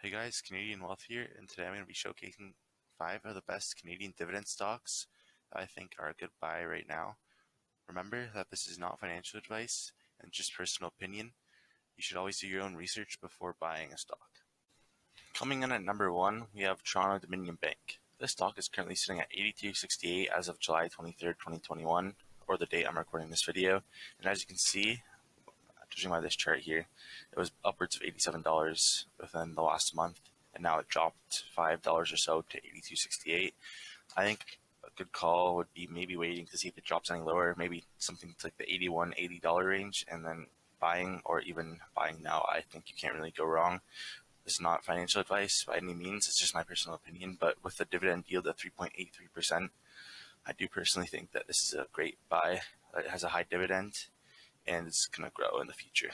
Hey guys, Canadian Wealth here, and today I'm going to be showcasing 5 of the best Canadian dividend stocks that I think are a good buy right now. Remember that this is not financial advice and just personal opinion. You should always do your own research before buying a stock. Coming in at number 1, we have Toronto Dominion Bank. This stock is currently sitting at $82.68 as of July 23rd, 2021, or the date I'm recording this video. And as you can see, judging by this chart here, it was upwards of $87 within the last month, and now it dropped $5 or so to $82.68. I think a good call would be maybe waiting to see if it drops any lower, maybe something to like the $81, $80 range, and then buying, or even buying now. I think you can't really go wrong. This is not financial advice by any means, it's just my personal opinion, but with the dividend yield at 3.83%, I do personally think that this is a great buy. It has a high dividend, and it's going to grow in the future.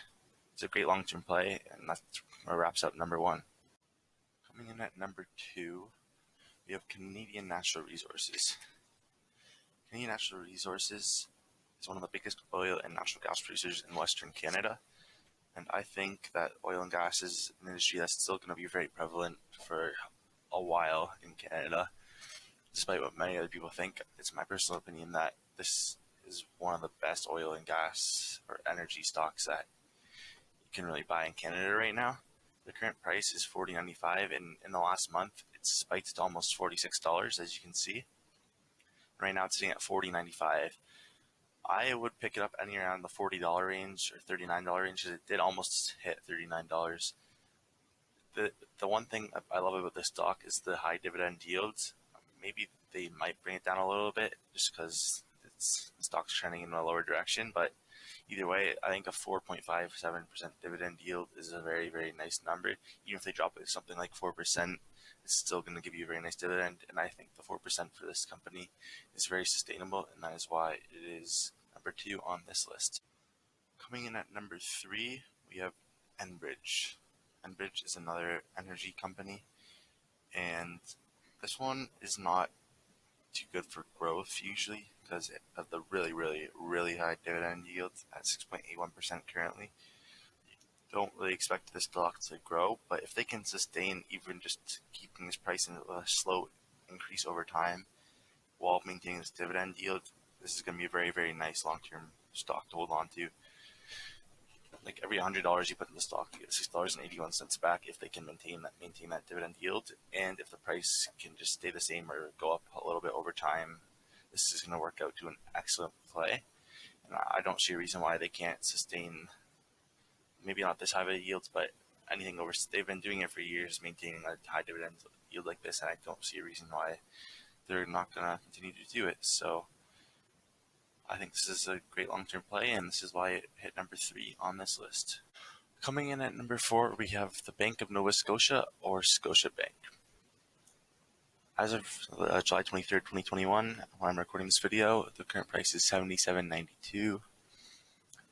It's a great long-term play, and that's where wraps up number 1. Coming in at number 2, we have Canadian Natural Resources. Canadian Natural Resources is one of the biggest oil and natural gas producers in Western Canada, and I think that oil and gas is an industry that's still going to be very prevalent for a while in Canada. Despite what many other people think, it's my personal opinion that this is one of the best oil and gas or energy stocks that you can really buy in Canada right now. The current price is $40.95, and in the last month it's spiked to almost $46, as you can see. Right now it's sitting at $40.95. I would pick it up anywhere around the $40 range or $39 range, because it did almost hit $39. The one thing I love about this stock is the high dividend yields. Maybe they might bring it down a little bit just because the stock's trending in a lower direction, but either way, I think a 4.57% dividend yield is a very, very nice number. Even if they drop it to something like 4%, it's still going to give you a very nice dividend, and I think the 4% for this company is very sustainable, and that is why it is number 2 on this list. Coming in at number 3, we have Enbridge. Enbridge is another energy company, and this one is not too good for growth usually because of the really, really, really high dividend yield at 6.81% currently. Don't really expect this stock to grow, but if they can sustain even just keeping this price in a slow increase over time while maintaining this dividend yield, this is going to be a very, very nice long-term stock to hold on to. Like every $100 you put in the stock, you get $6.81 back if they can maintain that dividend yield. And if the price can just stay the same or go up a little bit over time, this is going to work out to an excellent play. And I don't see a reason why they can't sustain, maybe not this high of a yields, but anything over. They've been doing it for years, maintaining a high dividend yield like this, and I don't see a reason why they're not going to continue to do it. So I think this is a great long-term play, and this is why it hit number 3 on this list. Coming in at number 4, we have the Bank of Nova Scotia, or Scotiabank. As of July 23rd, 2021, when I'm recording this video, the current price is $77.92,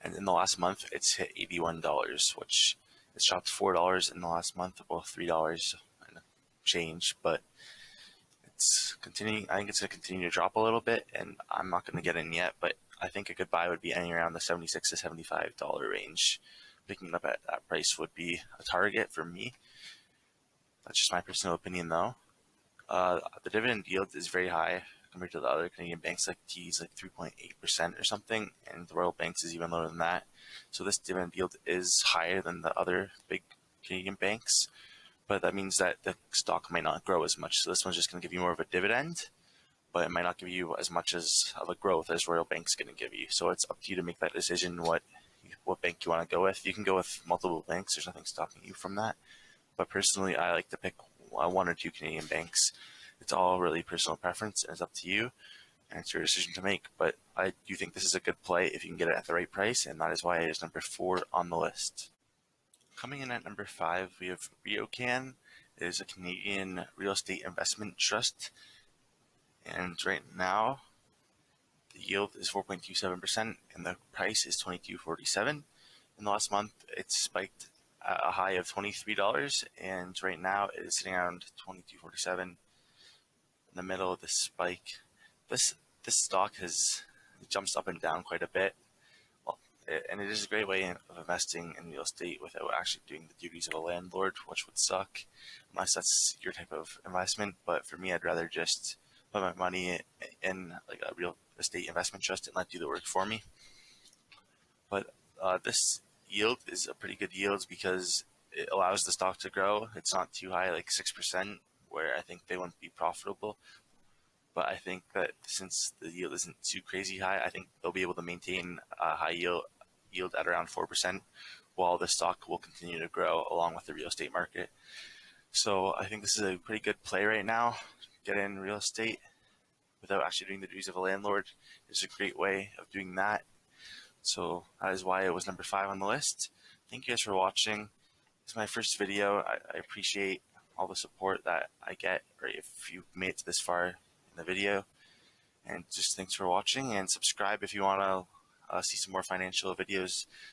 and in the last month it's hit $81, which it's dropped $4 in the last month, well, $3 and change, but it's continuing. I think it's going to continue to drop a little bit, and I'm not going to get in yet, but I think a good buy would be anywhere around the $76 to $75 range. Picking it up at that price would be a target for me. That's just my personal opinion, though. The dividend yield is very high compared to the other Canadian banks, like TD's like 3.8% or something, and the Royal Banks is even lower than that. So this dividend yield is higher than the other big Canadian banks, but that means that the stock might not grow as much. So this one's just going to give you more of a dividend, but it might not give you as much of a growth as Royal Bank's going to give you. So it's up to you to make that decision what bank you want to go with. You can go with multiple banks. There's nothing stopping you from that. But personally, I like to pick 1 or 2 Canadian banks. It's all really personal preference, and it's up to you, and it's your decision to make. But I do think this is a good play if you can get it at the right price, and that is why it is number 4 on the list. Coming in at number 5, we have RioCan. It is a Canadian real estate investment trust, and right now the yield is 4.27%, and the price is $22.47. In the last month, it spiked at a high of $23, and right now it is sitting around $22.47 in the middle of the spike. This stock jumps up and down quite a bit. Well, and it is a great way of investing in real estate without actually doing the duties of a landlord, which would suck unless that's your type of investment. But for me, I'd rather just put my money in like a real estate investment trust and let do the work for me. But this yield is a pretty good yield because it allows the stock to grow. It's not too high, like 6%, where I think they wouldn't be profitable. But I think that since the yield isn't too crazy high, I think they'll be able to maintain a high yield at around 4%, while the stock will continue to grow along with the real estate market. So I think this is a pretty good play right now. Get in real estate without actually doing the duties of a landlord is a great way of doing that. So that is why it was number 5 on the list. Thank you guys for watching. It's my first video. I appreciate all the support that I get, or if you made it this far in the video. And just thanks for watching, and subscribe if you want to see some more financial videos